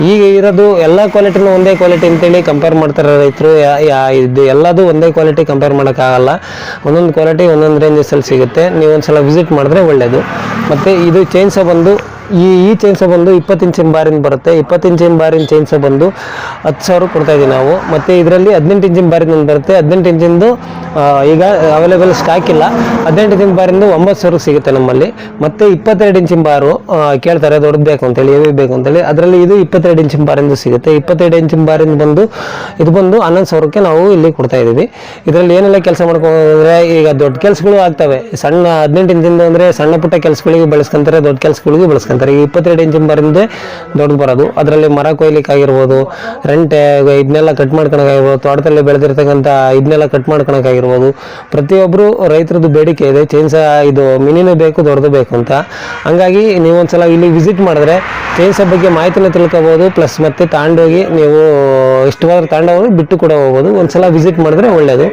ಈಗ ಇರೋದು ಎಲ್ಲ ಕ್ವಾಲಿಟಿನೂ ಒಂದೇ ಕ್ವಾಲಿಟಿ ಅಂತೇಳಿ ಕಂಪೇರ್ ಮಾಡ್ತಾರೆ ರೈತರು. ಇದು ಎಲ್ಲದೂ ಒಂದೇ ಕ್ವಾಲಿಟಿ ಕಂಪೇರ್ ಮಾಡೋಕ್ಕಾಗಲ್ಲ. ಒಂದೊಂದು ಕ್ವಾಲಿಟಿ ಒಂದೊಂದು ರೇಂಜಸಲ್ಲಿ ಸಿಗುತ್ತೆ. ನೀವು ಒಂದ್ಸಲ ವಿಸಿಟ್ ಮಾಡಿದ್ರೆ ಒಳ್ಳೆಯದು. ಮತ್ತು ಇದು ಚೈನ್ಸ ಬಂದು ಈ ಚೈನ್ಸ ಬಂದು 20 ಇಂಚಿನ ಬಾರಿಂದ ಬರುತ್ತೆ. 20 ಇಂಚಿನ ಬಾರಿನ ಚೈನ್ಸ ಬಂದು 10,000 ಕೊಡ್ತಾಯಿದ್ದೀವಿ ನಾವು. ಮತ್ತು ಇದರಲ್ಲಿ 18 ಇಂಚಿನ ಬಾರಿಂದ ಬರುತ್ತೆ. 18 ಇಂಚಿಂದು ಈಗ ಅವೈಲೇಬಲ್ ಸ್ಟಾಕ್ ಇಲ್ಲ. 18 ಇಂಚಿನ ಬಾರಿಂದ 9,000 ಸಿಗುತ್ತೆ ನಮ್ಮಲ್ಲಿ. ಮತ್ತು 22 ಇಂಚಿನ ಬಾರು ಕೇಳ್ತಾರೆ, ದೊಡ್ಡದು ಬೇಕು ಅಂತೇಳಿ, ಹೆವಿ ಬೇಕು ಅಂತೇಳಿ. ಅದರಲ್ಲಿ ಇದು 22 ಇಂಚಿನ ಬಾರಿಂದ ಸಿಗುತ್ತೆ. 22 ಇಂಚಿನ ಬಾರಿಂದ ಬಂದು ಇದು ಬಂದು 11,000ಕ್ಕೆ ನಾವು ಇಲ್ಲಿ ಕೊಡ್ತಾಯಿದ್ದೀವಿ. ಇದರಲ್ಲಿ ಏನೆಲ್ಲ ಕೆಲಸ ಮಾಡ್ಕೊಂಡ್ರೆ ಈಗ ದೊಡ್ಡ ಕೆಲಸಗಳು ಆಗ್ತವೆ. ಸಣ್ಣ 18 ಇಂಚಿಂದ ಅಂದರೆ ಸಣ್ಣ ಪುಟ್ಟ ಕೆಲಸಗಳಿಗೆ ಬಳಸ್ಕೊಂತಾರೆ, ದೊಡ್ಡ ಕೆಲಸಗಳಿಗೆ ಬಳಸ್ಕೊಂತಾರೆ. ಈ 22 ಇಂಚಿನ ಬಾರಿಂದ ದೊಡ್ಡದು ಬರೋದು. ಅದರಲ್ಲಿ ಮರ ಕೊಯ್ಲಿಕ್ಕೆ ಆಗಿರ್ಬೋದು, ರೆಂಟೆ ಇದನ್ನೆಲ್ಲ ಕಟ್ ಮಾಡ್ಕೊಳಕ್ಕಾಗಿರ್ಬೋದು, ತೋಟದಲ್ಲಿ ಬೆಳೆದಿರ್ತಕ್ಕಂಥ ಇದನ್ನೆಲ್ಲ ಕಟ್ ಮಾಡ್ಕೊಳಕ್ಕಾಗಿರ್ಬೋದು. ಪ್ರತಿಯೊಬ್ಬರು ರೈತರದ್ದು ಬೇಡಿಕೆ ಇದೆ, ಚೈನ್ಸ ಇದು ಮಿನಿನೂ ಬೇಕು, ದೊಡ್ಡದು ಬೇಕು ಅಂತ. ಹಂಗಾಗಿ ನೀವು ಒಂದ್ಸಲ ಇಲ್ಲಿ ವಿಸಿಟ್ ಮಾಡಿದ್ರೆ ಚೈನ್ಸ ಬಗ್ಗೆ ಮಾಹಿತಿನ ತಿಳ್ಕೊಬೋದು. ಪ್ಲಸ್ ಮತ್ತೆ ತಗೊಂಡೋಗಿ ನೀವು ಇಷ್ಟವಾದ್ರೆ ತಗೊಂಡೋಗಿ ಬಿಟ್ಟು ಕೂಡ ಹೋಗ್ಬೋದು. ಒಂದ್ಸಲ ವಿಸಿಟ್ ಮಾಡಿದ್ರೆ ಒಳ್ಳೆಯದು.